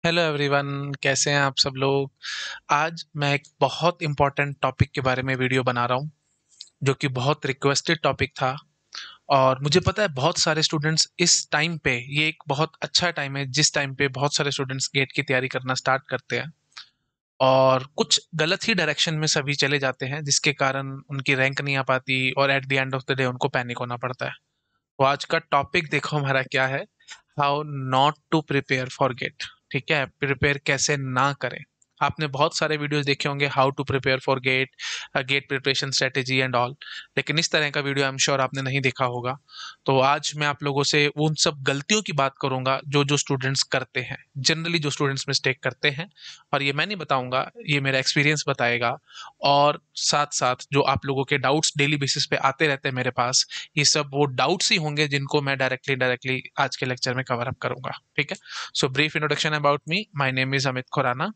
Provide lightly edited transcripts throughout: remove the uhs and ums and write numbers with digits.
Hello everyone, कैसे हैं आप सब लोग। आज मैं एक बहुत इम्पोर्टेंट टॉपिक के बारे में वीडियो बना रहा हूँ, जो कि बहुत रिक्वेस्टेड टॉपिक था। और मुझे पता है बहुत सारे स्टूडेंट्स इस टाइम पे, ये एक बहुत अच्छा टाइम है जिस टाइम पे बहुत सारे स्टूडेंट्स गेट की तैयारी करना स्टार्ट करते हैं और कुछ गलत ही डायरेक्शन में सभी चले जाते हैं, जिसके कारण उनकी रैंक नहीं आ पाती और at the end of the day उनको पैनिक होना पड़ता है। तो आज का टॉपिक देखो हमारा क्या है। How not to prepare for GATE. ठीक है, प्रिपेयर कैसे ना करें। आपने बहुत सारे वीडियोस देखे होंगे, how to prepare for GATE, GATE preparation strategy and all. लेकिन इस तरह का वीडियो आई एम श्योर आपने नहीं देखा होगा। तो आज मैं आप लोगों से उन सब गलतियों की बात करूंगा जो जो स्टूडेंट्स करते हैं, जनरली जो स्टूडेंट्स मिस्टेक करते हैं। और ये मैं नहीं बताऊंगा, ये मेरा एक्सपीरियंस बताएगा। और साथ साथ जो आप लोगों के डाउट्स डेली बेसिस पे आते रहते हैं मेरे पास, ये सब वो डाउट्स ही होंगे जिनको मैं डायरेक्टली डायरेक्टली आज के लेक्चर में कवर अप करूंगा। ठीक है। So brief introduction about me, my name is Amit Khurana.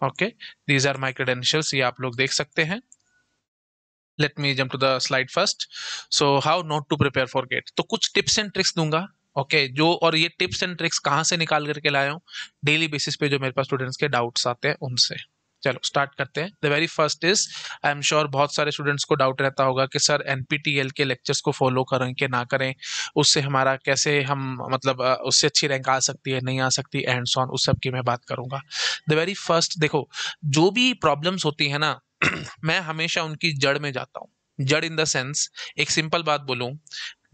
Okay, these are my credentials, ये आप लोग देख सकते हैं। Let me jump to the slide first. So how not to prepare for GATE, तो कुछ टिप्स एंड ट्रिक्स दूंगा। ओके, जो और ये टिप्स एंड ट्रिक्स कहाँ से निकाल करके लाया हूँ, डेली बेसिस पे जो मेरे पास स्टूडेंट्स के डाउट्स आते हैं उनसे। चलो स्टार्ट करते हैं। The very first is, I am sure बहुत सारे स्टूडेंट्स को डाउट रहता होगा कि सर एनपीटीईएल के लेक्चर्स को फॉलो करें कि ना करें, उससे हमारा कैसे हम मतलब उससे अच्छी रैंक आ सकती है नहीं आ सकती एंड सो ऑन, उस सब की मैं बात करूंगा। द वेरी फर्स्ट देखो, जो भी प्रॉब्लम्स होती है ना, मैं हमेशा उनकी जड़ में जाता हूँ। जड़ इन द सेंस, एक सिंपल बात बोलूं,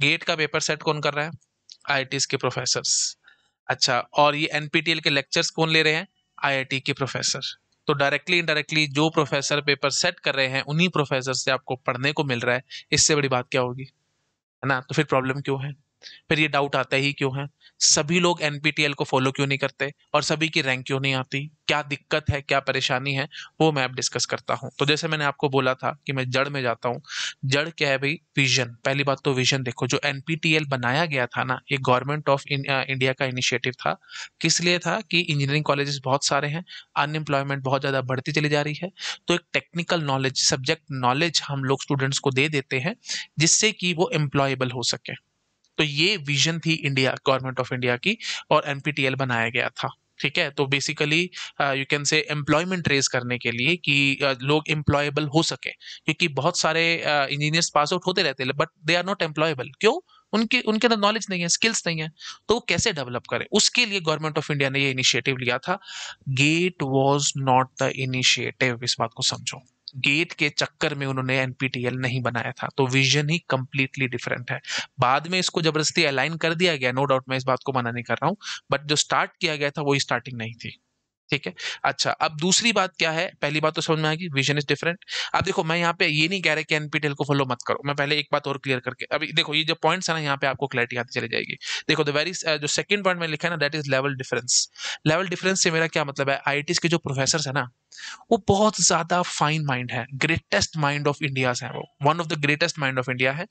गेट का पेपर सेट कौन कर रहा है? आईआईटीज के प्रोफेसर्स। अच्छा, और ये एनपीटीईएल के लेक्चर्स कौन ले रहे हैं? आईआईटी के प्रोफेसर। तो डायरेक्टली इनडायरेक्टली जो प्रोफेसर पेपर सेट कर रहे हैं उन्हीं प्रोफेसर से आपको पढ़ने को मिल रहा है। इससे बड़ी बात क्या होगी, है ना? तो फिर प्रॉब्लम क्यों है? फिर ये डाउट आता ही क्यों है? सभी लोग एनपीटीईएल को फॉलो क्यों नहीं करते और सभी की रैंक क्यों नहीं आती? क्या दिक्कत है, क्या परेशानी है, वो मैं अब डिस्कस करता हूँ। तो जैसे मैंने आपको बोला था कि मैं जड़ में जाता हूँ। जड़ क्या है भाई? विजन। पहली बात तो विजन देखो, जो एनपीटीईएल बनाया गया था ना, ये गवर्नमेंट ऑफ इंडिया का इनिशिएटिव था। किस लिए था? कि इंजीनियरिंग कॉलेजेस बहुत सारे हैं, अनएम्प्लॉयमेंट बहुत ज्यादा बढ़ती चली जा रही है। तो एक टेक्निकल नॉलेज, सब्जेक्ट नॉलेज हम लोग स्टूडेंट्स को दे देते हैं, जिससे कि वो एम्प्लॉयबल हो सके। तो ये विजन थी इंडिया, गवर्नमेंट ऑफ इंडिया की, और एनपीटीईएल बनाया गया था। ठीक है, तो basically you can say employment raise करने के लिए कि लोग एम्प्लॉयबल हो सके, क्योंकि बहुत सारे इंजीनियर्स पास आउट होते रहते हैं but they are not employable. क्यों? उनके उनके अंदर नॉलेज नहीं है, स्किल्स नहीं है। तो वो कैसे डेवलप करें, उसके लिए गवर्नमेंट ऑफ इंडिया ने ये इनिशिएटिव लिया था। GATE was not the initiative, इस बात को समझो। गेट के चक्कर में उन्होंने एनपीटीईएल नहीं बनाया था, तो विजन ही कंप्लीटली डिफरेंट है। बाद में इसको जबरदस्ती अलाइन कर दिया गया, नो डाउट, मैं इस बात को मना नहीं कर रहा हूँ, बट जो स्टार्ट किया गया था वही स्टार्टिंग नहीं थी। ठीक है। अच्छा, अब दूसरी बात क्या है? पहली बात तो समझ में आ गई, विजन इज डिफरेंट। अब देखो, मैं यहाँ पे ये नहीं कह रहा कि एनपीटीईएल को फॉलो मत करो, मैं पहले एक बात और क्लियर करके, अभी देखो ये जो पॉइंट्स है ना, यहाँ पे आपको क्लैरिटी आती चली जाएगी। देखो, द वेरी जो सेकंड पॉइंट में लिखा है ना, that is level difference. Level difference से मेरा क्या मतलब है? आईआईटीज के जो प्रोफेसर है ना, वो बहुत ज्यादा फाइन माइंड है, ग्रेटेस्ट माइंड ऑफ इंडिया है, वो one of the greatest mind of India है।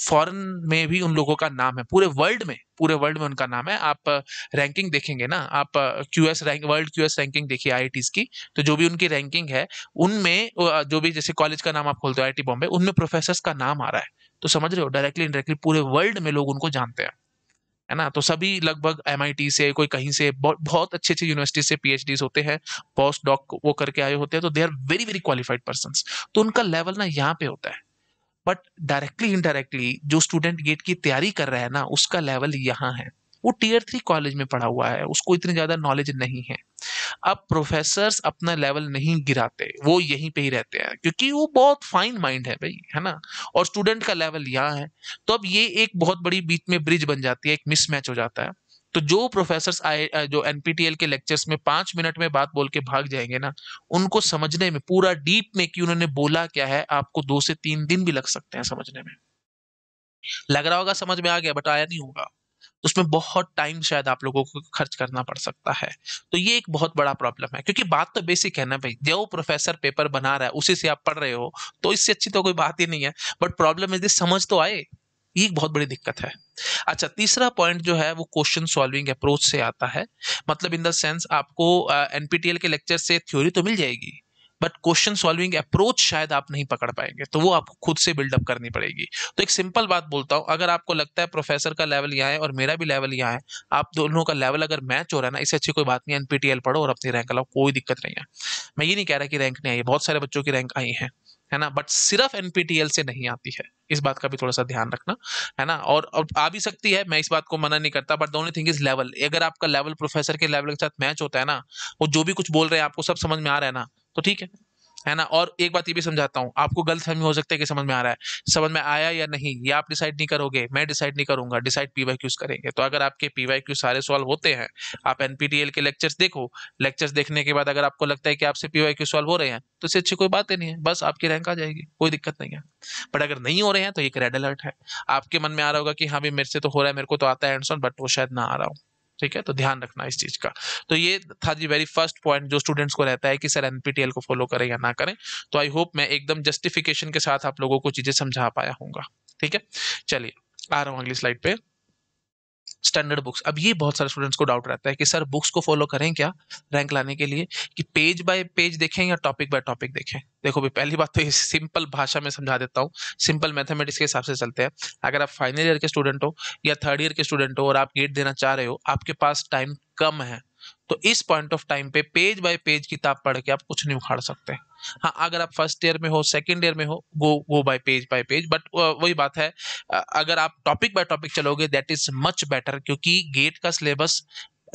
फॉरेन में भी उन लोगों का नाम है, पूरे वर्ल्ड में, पूरे वर्ल्ड में उनका नाम है। आप रैंकिंग देखेंगे ना, आप QS rank, world QS ranking देखिए आईआईटीज की, तो जो भी उनकी रैंकिंग है, उनमें जो भी, जैसे कॉलेज का नाम आप खोलते हो आईआईटी बॉम्बे, उनमें प्रोफेसर का नाम आ रहा है। तो समझ रहे हो, डायरेक्टली इनडायरेक्टली पूरे वर्ल्ड में लोग उनको जानते हैं, है ना? तो सभी लगभग एमआईटी से, कोई कहीं से, बहुत बहुत अच्छे अच्छे यूनिवर्सिटी से पीएचडी होते हैं, पोस्ट डॉक वो करके आए होते हैं, तो they are very very qualified person. तो उनका लेवल ना यहाँ पे होता है। बट डायरेक्टली इनडायरेक्टली जो स्टूडेंट गेट की तैयारी कर रहा है ना, उसका लेवल यहाँ है। वो टीयर 3 कॉलेज में पढ़ा हुआ है, उसको इतनी ज्यादा नॉलेज नहीं है। अब प्रोफेसर्स अपना लेवल नहीं गिराते, वो यहीं पे ही रहते हैं, क्योंकि वो बहुत फाइन माइंड है भाई, है ना? और स्टूडेंट का लेवल यहाँ है। तो अब ये एक बहुत बड़ी बीच में ब्रिज बन जाती है, एक मिसमैच हो जाता है। तो जो प्रोफेसर्स आए, जो एनपीटीईएल के लेक्चर्स में 5 मिनट में बात बोल के भाग जाएंगे ना, उनको समझने में पूरा डीप में कि उन्होंने बोला क्या है, आपको 2 से 3 दिन भी लग सकते हैं समझने में। लग रहा होगा समझ में आ गया, बट आया नहीं होगा। तो उसमें बहुत टाइम शायद आप लोगों को खर्च करना पड़ सकता है। तो ये एक बहुत बड़ा प्रॉब्लम है, क्योंकि बात तो बेसिक है ना भाई, जो प्रोफेसर पेपर बना रहा है उसी से आप पढ़ रहे हो, तो इससे अच्छी तो कोई बात ही नहीं है। बट प्रॉब्लम इज समझ तो आए, ये एक बहुत बड़ी दिक्कत है। अच्छा, तीसरा पॉइंट जो है वो क्वेश्चन सॉल्विंग अप्रोच से आता है। मतलब इन द सेंस, आपको एनपीटीईएल के लेक्चर से थ्योरी तो मिल जाएगी, बट क्वेश्चन सॉल्विंग अप्रोच शायद आप नहीं पकड़ पाएंगे, तो वो आपको खुद से बिल्डअप करनी पड़ेगी। तो एक सिंपल बात बोलता हूँ, अगर आपको लगता है प्रोफेसर का लेवल यहाँ है और मेरा भी लेवल यहाँ है, आप दोनों का लेवल अगर मैच हो रहा है ना, इससे अच्छी कोई बात नहीं है, एनपीटीएल पढ़ो और अपनी रैंक लाओ, कोई दिक्कत नहीं है। मैं ये नहीं कह रहा कि रैंक नहीं आई है, बहुत सारे बच्चों की रैंक आई है ना, बट सिर्फ एनपीटीएल से नहीं आती है, इस बात का भी थोड़ा सा ध्यान रखना, है ना। और आ भी सकती है, मैं इस बात को मना नहीं करता, but the only thing is level. अगर आपका लेवल प्रोफेसर के लेवल के साथ मैच होता है ना, वो जो भी कुछ बोल रहे हैं आपको सब समझ में आ रहा है ना, तो ठीक है ना। और एक बात ये भी समझाता हूँ, आपको गलतफहमी हो सकता है कि समझ में आ रहा है, समझ में आया या नहीं ये आप डिसाइड नहीं करोगे, मैं डिसाइड नहीं करूंगा, डिसाइड पीवाईक्यूज करेंगे। तो अगर आपके पीवाईक्यू सारे सॉल्व होते हैं, आप एनपीटीएल के लेक्चर्स देखो, लेक्चर्स देखने के बाद अगर आपको लगता है कि आपसे पीवाईक्यू सॉल्व हो रहे हैं, तो इससे अच्छी कोई बात ही नहीं है, बस आपकी रैंक आ जाएगी, कोई दिक्कत नहीं है। बट अगर नहीं हो रहे हैं तो एक रेड अलर्ट है, आपके मन में आ रहा होगा कि हाँ भाई मेरे से तो हो रहा है, मेरे को तो आता है एंड बट वो शायद ना आ रहा हो। ठीक है, तो ध्यान रखना इस चीज का। तो ये था जी वेरी फर्स्ट पॉइंट जो स्टूडेंट्स को रहता है कि सर एनपीटीएल को फॉलो करें या ना करें। तो आई होप मैं एकदम जस्टिफिकेशन के साथ आप लोगों को चीजें समझा पाया हूँ। ठीक है, चलिए आ रहा हूँ अगली स्लाइड पे। स्टैंडर्ड बुक्स, अब ये बहुत सारे स्टूडेंट्स को डाउट रहता है कि सर बुक्स को फॉलो करें क्या रैंक लाने के लिए, कि पेज बाय पेज देखें या टॉपिक बाय टॉपिक देखें। देखो भाई, पहली बात तो ये सिंपल भाषा में समझा देता हूँ, सिंपल मैथमेटिक्स के हिसाब से चलते हैं। अगर आप फाइनल ईयर के स्टूडेंट हो या थर्ड ईयर के स्टूडेंट हो और आप गेट देना चाह रहे हो, आपके पास टाइम कम है, तो इस पॉइंट ऑफ टाइम पे पेज बाय पेज किताब पढ़ के आप कुछ नहीं उखाड़ सकते। हाँ, अगर आप फर्स्ट ईयर में हो, सेकंड ईयर में हो, गो बाय पेज, बट वही बात है, अगर आप टॉपिक बाय टॉपिक चलोगे दैट इज मच बेटर, क्योंकि गेट का सिलेबस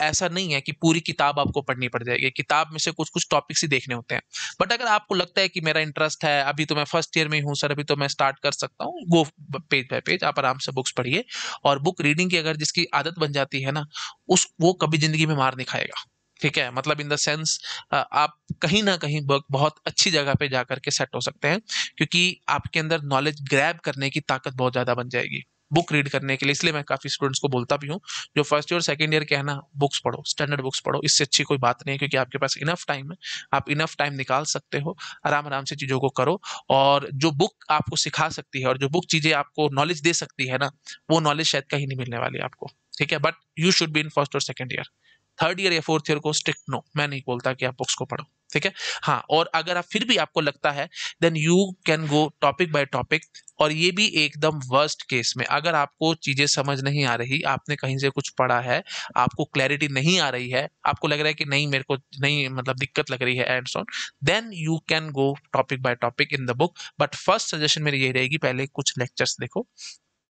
ऐसा नहीं है कि पूरी किताब आपको पढ़नी पड़ जाएगी, किताब में से कुछ कुछ टॉपिक्स ही देखने होते हैं। बट अगर आपको लगता है कि मेरा इंटरेस्ट है, अभी तो मैं फर्स्ट ईयर में हूँ सर, अभी तो मैं स्टार्ट कर सकता हूँ, गो पेज बाय पेज, आप आराम से बुक्स पढ़िए। और बुक रीडिंग की अगर जिसकी आदत बन जाती है ना, उस वो कभी जिंदगी में मार नहीं खाएगा। ठीक है, मतलब इन द सेंस आप कहीं ना कहीं बहुत अच्छी जगह पे जाकर के सेट हो सकते हैं, क्योंकि आपके अंदर नॉलेज ग्रैब करने की ताकत बहुत ज्यादा बन जाएगी बुक रीड करने के लिए। इसलिए मैं काफी स्टूडेंट्स को बोलता भी हूँ, जो फर्स्ट ईयर सेकंड ईयर के है ना, बुक्स पढ़ो, स्टैंडर्ड बुक्स पढ़ो, इससे अच्छी कोई बात नहीं है, क्योंकि आपके पास इनफ टाइम है, आप इनफ टाइम निकाल सकते हो, आराम आराम से चीजों को करो। और जो बुक आपको सिखा सकती है और जो बुक चीजें आपको नॉलेज दे सकती है ना, वो नॉलेज शायद कहीं नहीं मिलने वाली आपको। ठीक है, but you should be in first और सेकंड ईयर। थर्ड ईयर या फोर्थ ईयर को स्ट्रिक्ट नो, मैं नहीं बोलता कि आप बुक्स को पढ़ो। ठीक है, हाँ, और अगर आप फिर भी आपको लगता है, then you can go topic by topic. और ये भी एकदम वर्स्ट केस में, अगर आपको चीजें समझ नहीं आ रही, आपने कहीं से कुछ पढ़ा है, आपको क्लैरिटी नहीं आ रही है, आपको लग रहा है कि नहीं मेरे को नहीं, मतलब दिक्कत लग रही है and so on, then you can go topic by topic in the book. But first suggestion मेरी यही रहेगी, पहले कुछ लेक्चर्स देखो,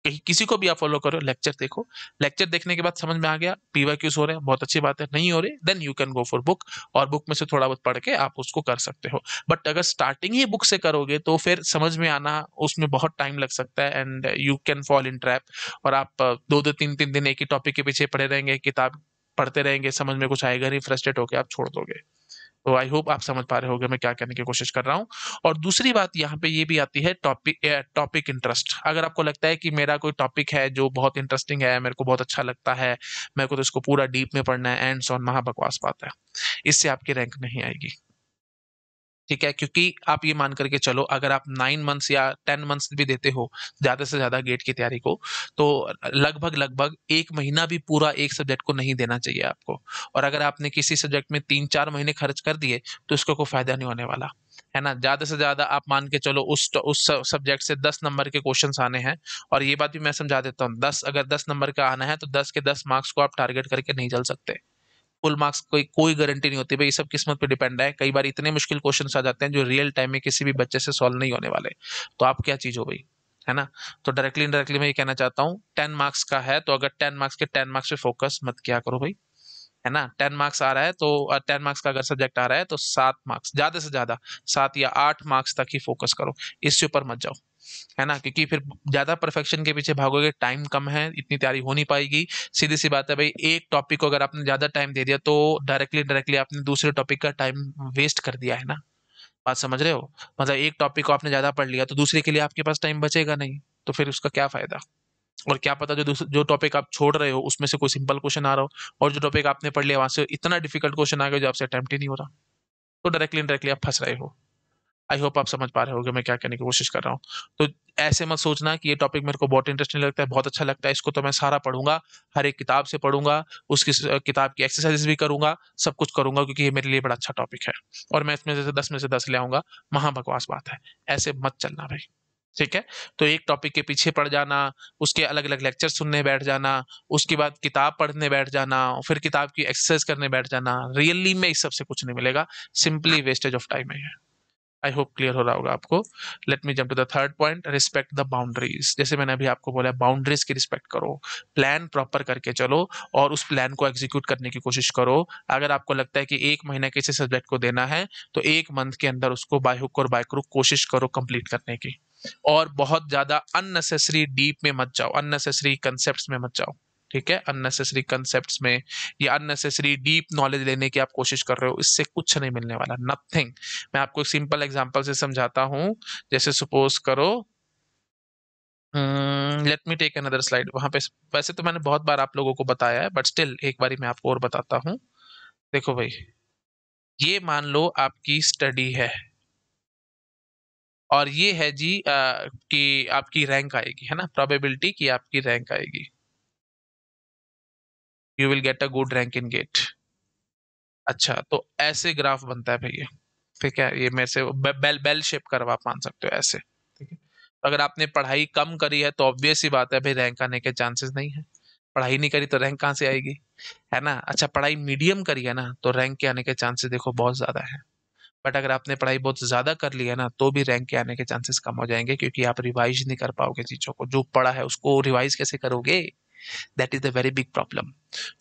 किसी को भी आप फॉलो करो, लेक्चर देखो, लेक्चर देखने के बाद समझ में आ गया पीवाईक्यूज हो रहे हैं, बहुत अच्छी बात है, नहीं हो रहे then you can go for book, और बुक में से थोड़ा बहुत पढ़ के आप उसको कर सकते हो। बट अगर स्टार्टिंग ही बुक से करोगे तो फिर समझ में आना उसमें बहुत टाइम लग सकता है, and you can fall in trap, और आप दो दो तीन तीन दिन एक ही टॉपिक के पीछे पड़े रहेंगे, किताब पढ़ते रहेंगे, समझ में कुछ आएगा नहीं, फ्रस्ट्रेट होकर आप छोड़ दोगे। तो आई होप आप समझ पा रहे होगे मैं क्या कहने की कोशिश कर रहा हूँ। और दूसरी बात यहाँ पे ये भी आती है, टॉपिक इंटरेस्ट। अगर आपको लगता है कि मेरा कोई टॉपिक है जो बहुत इंटरेस्टिंग है, मेरे को बहुत अच्छा लगता है, मेरे को तो इसको पूरा डीप में पढ़ना है, एंड सॉन, महा बकवास बात है, इससे आपकी रैंक नहीं आएगी। ठीक है, क्योंकि आप ये मान करके चलो, अगर आप 9 मंथ्स या 10 मंथ्स भी देते हो ज्यादा से ज्यादा गेट की तैयारी को, तो लगभग लगभग 1 महीना भी पूरा एक सब्जेक्ट को नहीं देना चाहिए आपको। और अगर आपने किसी सब्जेक्ट में 3-4 महीने खर्च कर दिए, तो इसका कोई फायदा नहीं होने वाला, है ना। ज्यादा से ज्यादा आप मान के चलो उस सब्जेक्ट से 10 नंबर के क्वेश्चंस आने हैं। और ये बात भी मैं समझा देता हूँ, 10 का आना है तो 10 के 10 मार्क्स को आप टारगेट करके नहीं चल सकते। फुल मार्क्स कोई कोई गारंटी नहीं होती भाई, ये सब किस्मत पे डिपेंड है। कई बार इतने मुश्किल क्वेश्चन आ जाते हैं जो रियल टाइम में किसी भी बच्चे से सॉल्व नहीं होने वाले, तो आप क्या चीज हो भाई, है ना। तो डायरेक्टली इनडायरेक्टली मैं ये कहना चाहता हूँ, 10 मार्क्स का है तो अगर 10 मार्क्स के 10 मार्क्स पे फोकस मत किया करो भाई, है ना। 10 मार्क्स आ रहा है तो 10 मार्क्स का अगर सब्जेक्ट आ रहा है तो 7 मार्क्स, ज्यादा से ज्यादा 7 या 8 मार्क्स तक ही फोकस करो, इससे ऊपर मत जाओ, है ना। क्योंकि फिर ज्यादा परफेक्शन के पीछे भागोगे, टाइम कम है, इतनी तैयारी हो नहीं पाएगी। सीधी सी बात है भाई, एक टॉपिक को अगर आपने ज्यादा टाइम दे दिया तो डायरेक्टली डायरेक्टली आपने दूसरे टॉपिक का टाइम वेस्ट कर दिया, है ना। बात समझ रहे हो, मतलब एक टॉपिक को आपने ज्यादा पढ़ लिया तो दूसरे के लिए आपके पास टाइम बचेगा नहीं, तो फिर उसका क्या फायदा। और क्या पता जो टॉपिक आप छोड़ रहे हो उसमें से कोई सिंपल क्वेश्चन आ रहा हो, और जो टॉपिक आपने पढ़ लिया वहां से इतना डिफिकल्ट क्वेश्चन आ गया जो आपसे अटेम्प्ट ही नहीं हो रहा, तो डायरेक्टली डायरेक्टली आप फंस रहे हो। आई होप आप समझ पा रहे होगे मैं क्या कहने की कोशिश कर रहा हूँ। तो ऐसे मत सोचना कि ये टॉपिक मेरे को बहुत इंटरेस्टिंग लगता है, बहुत अच्छा लगता है, इसको तो मैं सारा पढ़ूंगा, हर एक किताब से पढ़ूंगा, उसकी किताब की एक्सरसाइज भी करूंगा, सब कुछ करूंगा, क्योंकि ये मेरे लिए बड़ा अच्छा टॉपिक है और मैं इसमें से 10 ले आऊंगा। महाबकवास बात है, ऐसे मत चलना भाई। ठीक है? तो एक टॉपिक के पीछे पड़ जाना, उसके अलग अलग लेक्चर सुनने बैठ जाना, उसके बाद किताब पढ़ने बैठ जाना, फिर किताब की एक्सरसाइज करने बैठ जाना, रियली में इस सबसे कुछ नहीं मिलेगा, सिंपली वेस्टेज ऑफ टाइम है। आई होप क्लियर हो रहा होगा आपको। Let me jump to the third point, respect the boundaries. जैसे मैंने अभी आपको बोला, बाउंड्रीज की रिस्पेक्ट करो, प्लान प्रॉपर करके चलो और उस प्लान को एग्जीक्यूट करने की कोशिश करो। अगर आपको लगता है कि 1 महीना किसी सब्जेक्ट को देना है, तो 1 मंथ के अंदर उसको बाय हुक और बाय क्रुक कोशिश करो कंप्लीट करने की। और बहुत ज्यादा अननेसेसरी डीप में मत जाओ, अननेसेसरी कंसेप्ट में मत जाओ। ठीक है? अननेसेसरी कंसेप्ट्स में या अननेसेसरी डीप नॉलेज लेने की आप कोशिश कर रहे हो, इससे कुछ नहीं मिलने वाला, नथिंग। मैं आपको एक सिंपल एग्जांपल से समझाता हूं। जैसे सपोज करो, let me take another slide वहां पे। वैसे तो मैंने बहुत बार आप लोगों को बताया है, बट स्टिल एक बारी मैं आपको और बताता हूँ। देखो भाई, ये मान लो आपकी स्टडी है और ये है जी कि आपकी रैंक आएगी, है ना, प्रोबेबिलिटी कि आपकी रैंक आएगी, you will get a good rank in GATE. अच्छा, तो ऐसे ग्राफ बनता है भैया। ठीक है? ये मेरे से बेल बेल शेप कर्व आप मान सकते हो ऐसे। ठीक है? तो अगर आपने पढ़ाई कम करी है तो ऑब्वियस सी बात है भाई, रैंक आने के चांसेस नहीं है। पढ़ाई नहीं करी तो रैंक कहाँ से आएगी? है ना? अच्छा, पढ़ाई मीडियम करी है ना, तो रैंक के आने के चांसेस देखो बहुत ज्यादा है। बट अगर आपने पढ़ाई बहुत ज्यादा कर ली है ना, तो भी रैंक के आने के चांसेस कम हो जाएंगे, क्योंकि आप रिवाइज नहीं कर पाओगे चीजों को, जो पढ़ा है उसको रिवाइज कैसे करोगे? That is the very big problem.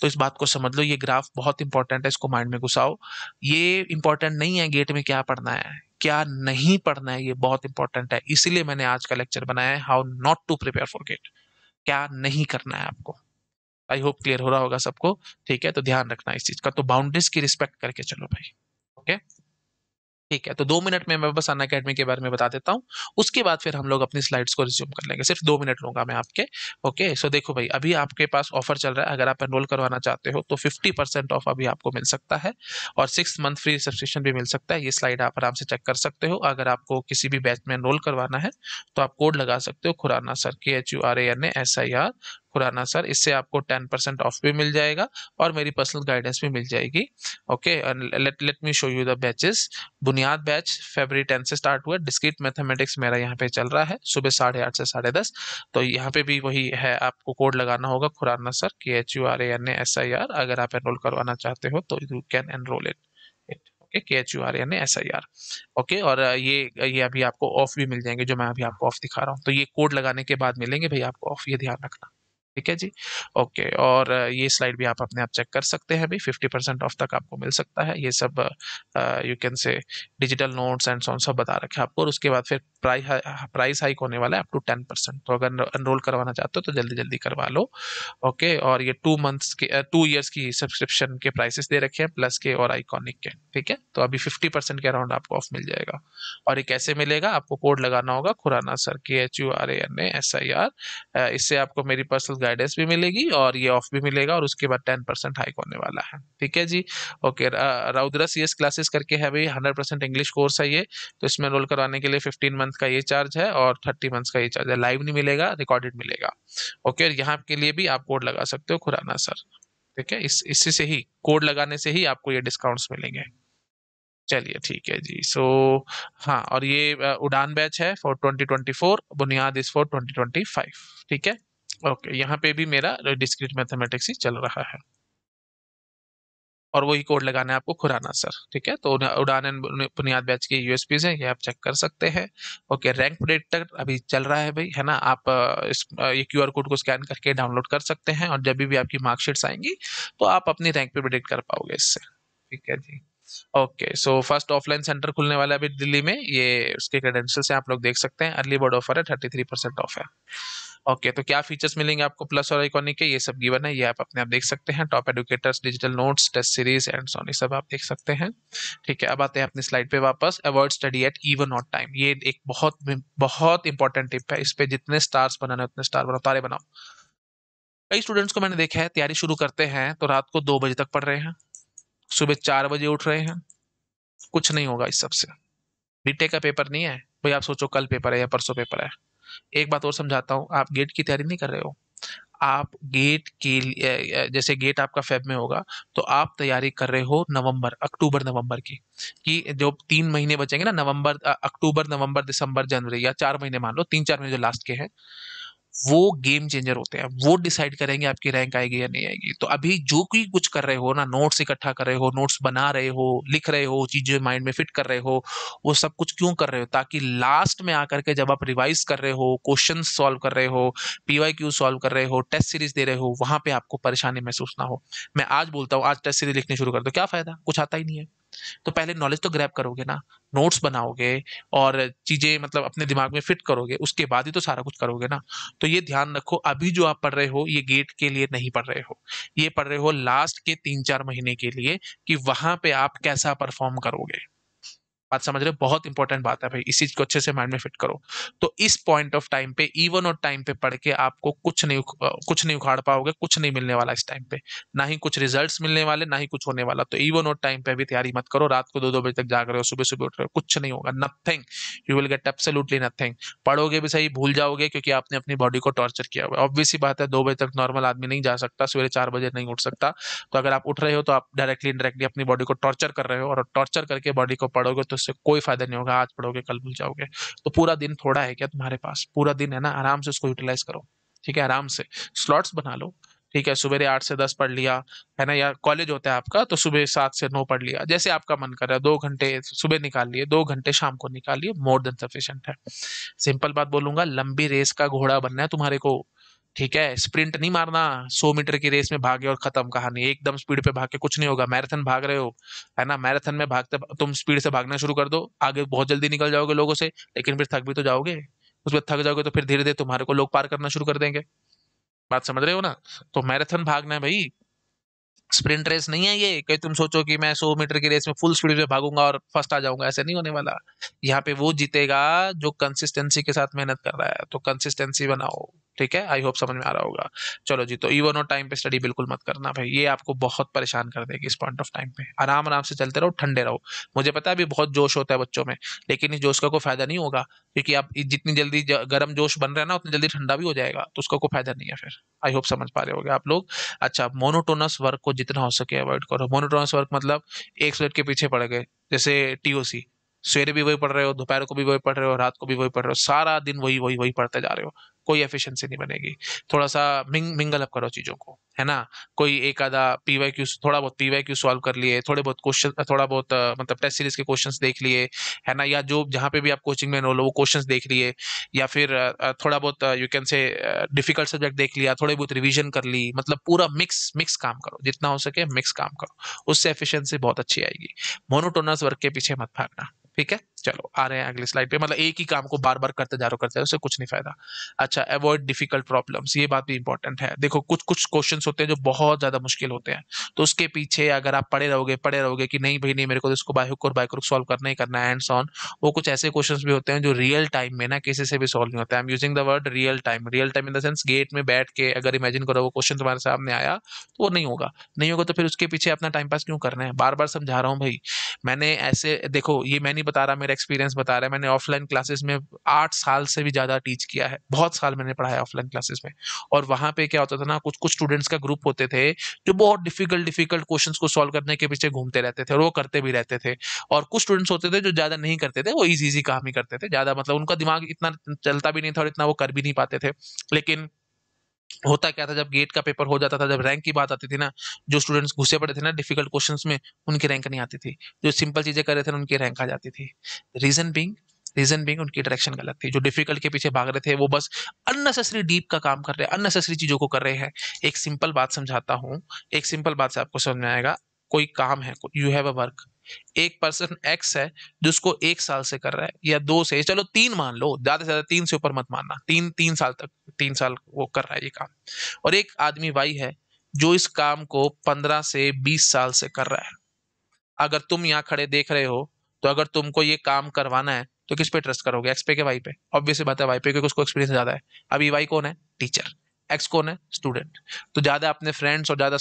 तो इस बात को समझ लो, ये ग्राफ बहुत इंपॉर्टेंट है, इसको माइंड में घुसाओ। ये इंपॉर्टेंट नहीं है गेट में क्या पढ़ना है, क्या नहीं पढ़ना है, ये बहुत इंपॉर्टेंट है। इसीलिए मैंने आज का लेक्चर बनाया है, how not to prepare for GATE, क्या नहीं करना है आपको। आई होप क्लियर हो रहा होगा सबको। ठीक है? तो ध्यान रखना इस चीज का, तो बाउंड्रीज की रिस्पेक्ट करके चलो भाई। ओके? ठीक है, तो 2 मिनट में मैं बस अन अकेडमी के बारे में बता देता हूँ। उसके बाद फिर हम लोग अपनी स्लाइड्स को रिज्यूम कर लेंगे, सिर्फ 2 मिनट लूंगा मैं आपके। ओके, सो देखो भाई, अभी आपके पास ऑफर चल रहा है, अगर आप एनरोल करवाना चाहते हो तो 50% ऑफ अभी आपको मिल सकता है और 6 मंथ फ्री सब्सक्रिप्शन भी मिल सकता है। ये स्लाइड आप आराम से चेक कर सकते हो। अगर आपको किसी भी बैच में एनरोल करवाना है तो आप कोड लगा सकते हो Khurana sir, KHURANASIR, Khurana sir. इससे आपको 10% ऑफ भी मिल जाएगा और मेरी पर्सनल गाइडेंस भी मिल जाएगी। Okay, let let me show you the batches. Buniyaad batch February 10 से स्टार्ट हुआ। डिस्क्रीट मैथमेटिक्स मेरा यहाँ पे चल रहा है सुबह 8:30 से 10:30। तो यहाँ पे भी वही है, आपको कोड लगाना होगा खुराना सर, KHURANASIR। अगर आप एनरोल करवाना चाहते हो तो you can enrol it. Okay, KHURANASIR। Okay, और ये अभी आपको ऑफ भी मिल जाएंगे, जो मैं अभी आपको ऑफ दिखा रहा हूँ, तो ये कोड लगाने के बाद मिलेंगे भाई आपको ऑफ, ये ध्यान रखना। ठीक है जी? ओके, और ये स्लाइड भी आप अपने आप चेक कर सकते हैं भाई, 50% ऑफ तक आपको मिल सकता है। ये सब you can say digital notes and so on सब बता रखे हैं आपको, और उसके बाद फिर प्राइस हाइक होने वाला है अप टू 10%। तो अगर एनरोल करवाना चाहते हो तो जल्दी जल्दी करवा लो। ओके, और ये 2 ईयर्स की सब्सक्रिप्शन के प्राइसेस दे रखे हैं, प्लस के और आइकॉनिक के। ठीक है? तो अभी 50% के अराउंड आपको ऑफ मिल जाएगा। और ये कैसे मिलेगा? आपको कोड लगाना होगा खुराना सर, KHURANASIR। इससे आपको मेरी पर्सनल गाइडेंस भी मिलेगी और ये ऑफ भी मिलेगा, और उसके बाद 10% हाइक होने वाला है। ठीक है जी? ओके, रौद्रा CS क्लासेस करके है भाई, 100% इंग्लिश कोर्स है ये। तो इसमें रोल करवाने के लिए 15 मंथ का ये चार्ज है और 30 मंथ्स का ये चार्ज है। लाइव नहीं मिलेगा, रिकॉर्डेड मिलेगा। ओके, और यहाँ के लिए भी आप कोड लगा सकते हो खुराना सर। ठीक है? इसी से ही, कोड लगाने से ही आपको ये डिस्काउंट्स मिलेंगे। चलिए ठीक है जी। हाँ, और ये उड़ान बैच है फॉर 2024, बुनियाद इज फॉर 2025। ठीक है? ओके, यहाँ पे भी मेरा डिस्क्रीट मैथमेटिक्स ही चल रहा है और वही कोड लगाना है आपको खुराना सर। ठीक है? तो उड़ान एंड बुनियाद बैच के USPs हैं, ये आप चेक कर सकते हैं। ओके, रैंक प्रेडिक्टर अभी चल रहा है भाई, है ना? आप ये QR कोड को स्कैन करके डाउनलोड कर सकते हैं, और जब भी आपकी मार्कशीट्स आएंगी तो आप अपनी रैंक पे प्रेडिक्ट कर पाओगे इससे। ठीक है जी? Okay, so first offline centre खुलने वाला है अभी दिल्ली में, ये उसके क्रेडेंशियल से आप लोग देख सकते हैं। अर्ली बर्ड ऑफर है, 33% ऑफ है। ओके, तो क्या फीचर्स मिलेंगे आपको प्लस और आइकॉनिक के, ये सब गिवन है, ये आप अपने आप देख सकते हैं। Top educators, digital notes, test series and so on, ये सब आप देख सकते हैं। ठीक है, अब आते हैं अपनी स्लाइड पे वापस। Avoid study eight even odd time, ये एक बहुत बहुत इंपॉर्टेंट टिप है। इस पे जितने स्टार्स बनाने उतने स्टार बनाओ, तारे बनाओ। कई स्टूडेंट्स को मैंने देखा है, तैयारी शुरू करते हैं तो रात को 2 बजे तक पढ़ रहे हैं, सुबह 4 बजे उठ रहे हैं। कुछ नहीं होगा इस सबसे। बीटेक का पेपर नहीं है भाई, आप सोचो कल पेपर है या परसों पेपर है। एक बात और समझाता हूँ, आप गेट की तैयारी नहीं कर रहे हो। आप गेट के लिए, जैसे गेट आपका फेब में होगा, तो आप तैयारी कर रहे हो नवंबर अक्टूबर नवंबर की, कि जो 3 महीने बचेंगे ना, नवंबर अक्टूबर नवंबर दिसंबर जनवरी, या 4 महीने मान लो, 3 4 महीने जो लास्ट के हैं, वो गेम चेंजर होते हैं। वो डिसाइड करेंगे आपकी रैंक आएगी या नहीं आएगी। तो अभी जो कोई कुछ कर रहे हो ना, नोट्स इकट्ठा कर रहे हो, नोट्स बना रहे हो, लिख रहे हो, चीजें माइंड में फिट कर रहे हो, वो सब कुछ क्यों कर रहे हो? ताकि लास्ट में आकर के जब आप रिवाइज कर रहे हो, क्वेश्चन सॉल्व कर रहे हो, पीवाईक्यू सॉल्व कर रहे हो, टेस्ट सीरीज दे रहे हो, वहां पे आपको परेशानी महसूस ना हो। मैं आज बोलता हूँ आज टेस्ट सीरीज लिखनी शुरू कर दो, क्या फायदा, कुछ आता ही नहीं है। तो पहले नॉलेज तो ग्रैब करोगे ना, नोट्स बनाओगे और चीजें मतलब अपने दिमाग में फिट करोगे, उसके बाद ही तो सारा कुछ करोगे ना। तो ये ध्यान रखो, अभी जो आप पढ़ रहे हो ये गेट के लिए नहीं पढ़ रहे हो, ये पढ़ रहे हो लास्ट के 3 4 महीने के लिए, कि वहां पे आप कैसा परफॉर्म करोगे। बात समझ रहे हो? बहुत इंपॉर्टेंट बात है भाई, इस चीज को अच्छे से माइंड में फिट करो। तो इस पॉइंट ऑफ टाइम पे, इवन और टाइम पे पढ़ के आपको कुछ नहीं उखाड़ पाओगे, कुछ नहीं मिलने वाला इस टाइम पे। ना ही कुछ रिजल्ट्स मिलने वाले, ना ही कुछ होने वाला। तो इवन और टाइम पे अभी तैयारी मत करो, रात को 2 2 बजे तक जाग रहे हो, सुबह सुबह उठ रहे हो, कुछ नहीं होगा, nothing. You will gate absolutely nothing. पढ़ोगे भी सही, भूल जाओगे, क्योंकि आपने अपनी बॉडी को टॉर्चर किया हुआ है। ऑब्वियस सी बात है, 2 बजे तक नॉर्मल आदमी नहीं जा सकता, सवेरे 4 बजे नहीं उठ सकता। तो अगर आप उठ रहे हो तो आप डायरेक्टली इनडायरेक्टली अपनी बॉडी को टॉर्चर कर रहे हो, और टॉर्चर करके बॉडी को पढ़ोगे तो उससे कोई फायदा नहीं होगा। आज पढ़ोगे कल भूल जाओगे। तो पूरा दिन थोड़ा है क्या तुम्हारे पास? पूरा दिन है ना, आराम से उसको यूटिलाइज करो। ठीक है, आराम से स्लॉट्स बना लो। ठीक है, सुबह 8 से 10 पढ़ लिया, है ना, या कॉलेज होता है आपका तो सुबह 7 से 9 पढ़ लिया, जैसे आपका मन कर रहा है। 2 घंटे सुबह निकाल लिए, 2 घंटे शाम को निकाल लिए, मोर देन सफिशिएंट है। सिंपल बात बोलूंगा, लंबी रेस का घोड़ा बनना है तुम्हारे को। ठीक है, स्प्रिंट नहीं मारना। 100 मीटर की रेस में भागे और खत्म कहानी, एकदम स्पीड पे भाग के कुछ नहीं होगा। मैराथन भाग रहे हो, है ना, मैराथन में भागते तुम स्पीड से भागना शुरू कर दो, आगे बहुत जल्दी निकल जाओगे लोगों से, लेकिन फिर थक भी तो जाओगे। उसमें थक जाओगे तो फिर धीरे धीरे तुम्हारे को लोग पार करना शुरू कर देंगे। बात समझ रहे हो ना? तो मैराथन भागना है भाई, स्प्रिंट रेस नहीं है ये, कहीं तुम सोचो कि मैं 100 मीटर की रेस में फुल स्पीड में भागूंगा और फर्स्ट आ जाऊंगा, ऐसे नहीं होने वाला। यहाँ पे वो जीतेगा जो कंसिस्टेंसी के साथ मेहनत कर रहा है। तो कंसिस्टेंसी बनाओ। ठीक है, आई होप समझ में आ रहा होगा। चलो जी, तो इवन और टाइम पे स्टडी बिल्कुल मत करना भाई, ये आपको बहुत परेशान कर देगी इस पॉइंट ऑफ टाइम पे। आराम आराम से चलते रहो, ठंडे रहो। मुझे पता है अभी बहुत जोश होता है बच्चों में, लेकिन इस जोश का कोई फायदा नहीं होगा, क्योंकि आप जितनी जल्दी गर्म जोश बन रहा है ना, उतनी जल्दी ठंडा भी हो जाएगा, तो उसका कोई फायदा नहीं है फिर। आई होप समझ पा रहे होगे आप लोग। अच्छा, मोनोटोनस वर्क को जितना हो सके अवॉइड करो। मोनोटोनस वर्क मतलब एक सब्जेक्ट के पीछे पड़ गए, जैसे टीओसी, सवेरे भी वही पढ़ रहे हो, दोपहर को भी वही पढ़ रहे हो, रात को भी वही पढ़ रहे हो, सारा दिन वही वही वही पढ़ते जा रहे हो, कोई एफिशिएंसी नहीं बनेगी। थोड़ा सा मिंगल अप करो चीजों को, है ना। कोई एक आधा पीवाईक्यू, थोड़ा बहुत पीवाईक्यू सॉल्व कर लिए, थोड़े बहुत क्वेश्चन, थोड़ा बहुत मतलब टेस्ट सीरीज के क्वेश्चंस देख लिए, है ना, या जो जहाँ पे भी आप कोचिंग में एनरोल हो वो क्वेश्चंस देख लिए, या फिर थोड़ा बहुत यू कैन से डिफिकल्ट सब्जेक्ट देख लिया, थोड़ी बहुत रिवीजन कर ली। मतलब पूरा मिक्स मिक्स काम करो, जितना हो सके मिक्स काम करो, उससे एफिशिएंसी बहुत अच्छी आएगी। मोनोटोनस वर्क के पीछे मत भागना। ठीक है, चलो आ रहे हैं अगली स्लाइड पे। मतलब एक ही काम को बार बार करते जाओ, उससे कुछ नहीं फायदा। अच्छा, अवॉइड डिफिकल्ट प्रॉब्लम्स, ये बात भी इंपॉर्टेंट है। देखो कुछ कुछ क्वेश्चंस होते हैं जो बहुत ज्यादा मुश्किल होते हैं, तो उसके पीछे अगर आप पड़े रहोगे कि नहीं भाई नहीं, मेरे को तो इसको बाय हुक और बाय क्रुक सॉल्व करना ही करना है, हैंड्स ऑन। वो कुछ ऐसे क्वेश्चंस भी होते हैं जो रियल टाइम में ना किसी से भी सॉल्व नहीं होता है। I am using the word real time, real time in the sense GATE में बैठ के अगर इमेजिन करो वो क्वेश्चन तुम्हारे सामने आया, तो वो नहीं होगा। नहीं होगा तो फिर उसके पीछे अपना टाइम पास क्यों करना है? बार बार समझा रहा हूँ भाई। मैंने ऐसे देखो, ये मैं नहीं बता रहा, मेरा एक्सपीरियंस बता रहा है। मैंने ऑफलाइन क्लासेस में 8 साल से भी ज्यादा टीच किया है, बहुत साल मैंने पढ़ाया ऑफलाइन क्लासेस में। और वहां पे क्या होता था ना, कुछ कुछ स्टूडेंट्स का ग्रुप होते थे जो बहुत डिफिकल्ट डिफिकल्ट क्वेश्चंस को सॉल्व करने के पीछे घूमते रहते थे, और वो करते भी रहते थे। और कुछ स्टूडेंट्स होते थे जो ज्यादा नहीं करते थे, वो इजी इजी काम ही करते थे, ज्यादा मतलब उनका दिमाग इतना चलता भी नहीं था और इतना वो कर भी नहीं पाते थे। लेकिन होता क्या था, जब गेट का पेपर हो जाता था, जब रैंक की बात आती थी ना, जो स्टूडेंट्स घुसे पड़े थे ना डिफिकल्ट क्वेश्चंस में, उनकी रैंक नहीं आती थी। जो सिंपल चीजें कर रहे थे ना, उनकी रैंक आ जाती थी। रीजन बीइंग, रीजन बीइंग उनकी डायरेक्शन गलत थी। जो डिफिकल्ट के पीछे भाग रहे थे वो बस अननेसेसरी डीप का काम कर रहे हैं, अननेसेसरी चीजों को कर रहे हैं। एक सिंपल बात समझाता हूँ, एक सिंपल बात से आपको समझ में आएगा। कोई काम है, यू हैव अ वर्क, एक पर्सन एक्स है जो उसको 1 साल से कर रहा है, या 2 से, चलो 3 मान लो, ज्यादा से ज्यादा 3 से ऊपर मत मानना, 3 3 साल तक, 3 साल वो कर रहा है ये काम। और एक आदमी वाई है जो इस काम को 15 से 20 साल से कर रहा है। अगर तुम यहाँ खड़े देख रहे हो, तो अगर तुमको ये काम करवाना है तो किस पे ट्रस्ट करोगे, एक्स पे के वाई पे? ऑब्वियस बात है वाई पे, क्योंकि उसको एक्सपीरियंस ज्यादा है। अभी वाई कौन है? टीचर। एक्स कौन है? स्टूडेंट। तो ज्यादा अपने फ्रेंड्स और ज्यादा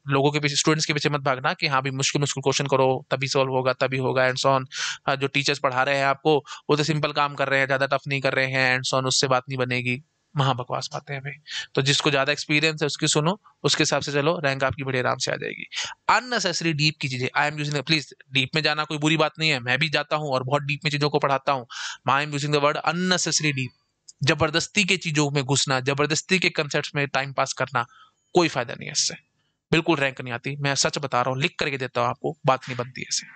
लोगों के पीछे, स्टूडेंट्स के पीछे मत भागना कि हाँ भी मुश्किल मुश्किल क्वेश्चन करो तभी सॉल्व होगा, तभी होगा एंड सो ऑन। जो टीचर्स पढ़ा रहे हैं आपको वो तो सिंपल काम कर रहे हैं, ज्यादा टफ नहीं कर रहे हैं एंड सो ऑन, उससे बात नहीं बनेगी। महा बकवास बातें हैं भाई। तो जिसको ज्यादा एक्सपीरियंस है उसकी सुनो, उसके हिसाब से चलो, रैंक आपकी बड़े आराम से आ जाएगी। अननेसेसरी डीप की चीजें आई एम यूजिंग, प्लीज डीप में जाना कोई बुरी बात नहीं है, मैं भी जाता हूँ और बहुत डीप में चीजों को पढ़ाता हूँ। आई am using the word unnecessary deep. जबरदस्ती के चीजों में घुसना, जबरदस्ती के कंसेप्ट में टाइम पास करना, कोई फायदा नहीं है इससे। बिल्कुल रैंक नहीं आती, मैं सच बता रहा हूँ, लिख करके देता हूँ आपको, बात नहीं बनती ऐसे।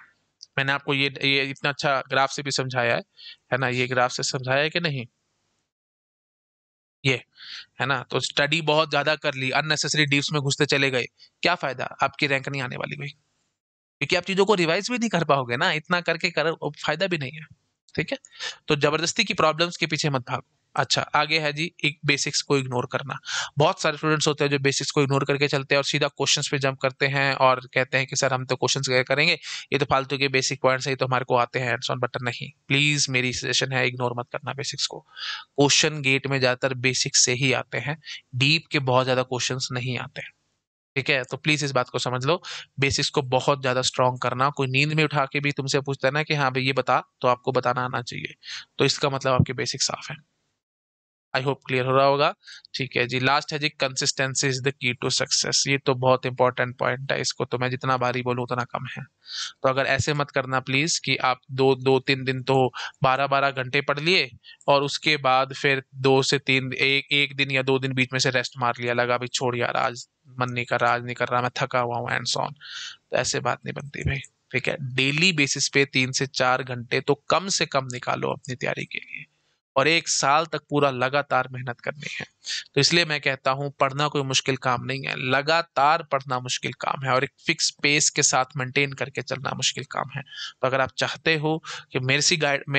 मैंने आपको ये इतना अच्छा ग्राफ से भी समझाया है ना, ये ग्राफ से समझाया है कि नहीं? ये है ना, तो स्टडी बहुत ज्यादा कर ली, अननेसेसरी डीप्स में घुसते चले गए, क्या फायदा? आपकी रैंक नहीं आने वाली भाई, क्योंकि आप चीजों को रिवाइज भी नहीं कर पाओगे ना, इतना करके कर फायदा भी नहीं है। ठीक है, तो जबरदस्ती की प्रॉब्लम्स के पीछे मत भागो। अच्छा, आगे है जी एक बेसिक्स को इग्नोर करना। बहुत सारे स्टूडेंट्स होते हैं जो बेसिक्स को इग्नोर करके चलते हैं और सीधा क्वेश्चंस पे जंप करते हैं और कहते हैं कि सर हम तो क्वेश्चंस करेंगे, ये तो फालतू के बेसिक पॉइंट्स है, ये तो हमारे को आते हैं एंड सो ऑन। बट नहीं, प्लीज मेरी सजेशन है, इग्नोर मत करना बेसिक्स को। क्वेश्चन गेट में ज्यादातर बेसिक्स से ही आते हैं, डीप के बहुत ज्यादा क्वेश्चंस नहीं आते हैं। ठीक है, तो प्लीज इस बात को समझ लो, बेसिक्स को बहुत ज्यादा स्ट्रॉन्ग करना। कोई नींद में उठा के भी तुमसे पूछता है ना कि हाँ भाई ये बता, तो आपको बताना आना चाहिए, तो इसका मतलब आपके बेसिक साफ है। आई होप क्लियर हो रहा होगा। ठीक है जी, लास्ट है जी, consistency is the key to success. ये तो बहुत इंपॉर्टेंट पॉइंट है, इसको तो मैं जितना भारी बोलूँ उतना कम है। तो अगर ऐसे मत करना प्लीज कि आप दो दो तीन दिन तो 12-12 घंटे पढ़ लिए और उसके बाद फिर 2 से 3 एक एक दिन या 2 दिन बीच में से रेस्ट मार लिया, लगा भाई छोड़ यार आज मन नहीं कर रहा, आज नहीं कर रहा, मैं थका हुआ हूँ एंड सो ऑन। तो ऐसे बात नहीं बनती भाई। ठीक है, डेली बेसिस पे 3 से 4 घंटे तो कम से कम निकालो अपनी तैयारी के लिए, और 1 साल तक पूरा लगातार मेहनत करनी है। तो इसलिए मैं कहता हूं पढ़ना कोई मुश्किल काम नहीं है, लगातार पढ़ना मुश्किल काम है और एक फिक्स पेस के साथ मेंटेन करके चलना मुश्किल काम है। तो अगर आप चाहते हो कि मेरे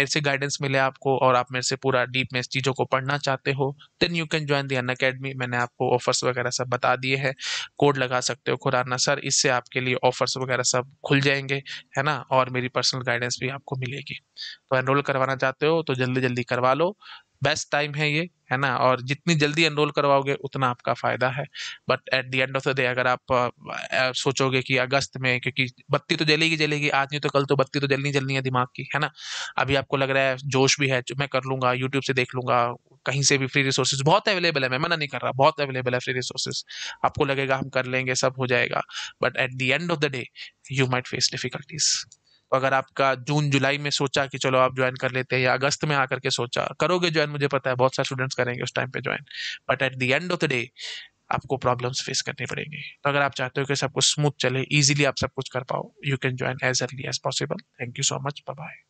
से गाइडेंस मिले आपको और आप मेरे से पूरा डीप में इस चीज़ों को पढ़ना चाहते हो, then you can join the Unacademy. मैंने आपको ऑफर्स वगैरह सब बता दिए हैं, कोड लगा सकते हो खुराना सर, इससे आपके लिए ऑफर्स वगैरह सब खुल जाएंगे, है ना, और मेरी पर्सनल गाइडेंस भी आपको मिलेगी। तो एनरोल करवाना चाहते हो तो जल्दी जल्दी करवा लो, बेस्ट टाइम है ये, है ना, और जितनी जल्दी एनरोल करवाओगे उतना आपका फायदा है। But at the end of the day अगर आप सोचोगे कि अगस्त में, क्योंकि बत्ती तो जलेगी जलेगी, आज नहीं तो कल तो बत्ती तो जलनी जलनी है दिमाग की, है ना। अभी आपको लग रहा है जोश भी है, मैं कर लूंगा, यूट्यूब से देख लूंगा, कहीं से भी फ्री रिसोर्सेज बहुत अवेलेबल है, मैं मना नहीं कर रहा, बहुत अवेलेबल है फ्री रिसोर्सेज। आपको लगेगा हम कर लेंगे, सब हो जाएगा, but at the end of the day you might face difficulties. तो अगर आपका जून जुलाई में सोचा कि चलो आप ज्वाइन कर लेते हैं, या अगस्त में आकर के सोचा, करोगे ज्वाइन, मुझे पता है बहुत सारे स्टूडेंट्स करेंगे उस टाइम पे join, but at the end of the day आपको प्रॉब्लम्स फेस करनी पड़ेंगी। तो अगर आप चाहते हो कि सब कुछ स्मूथ चले, इजीली आप सब कुछ कर पाओ, you can join as early as possible. Thank you so much, bye bye.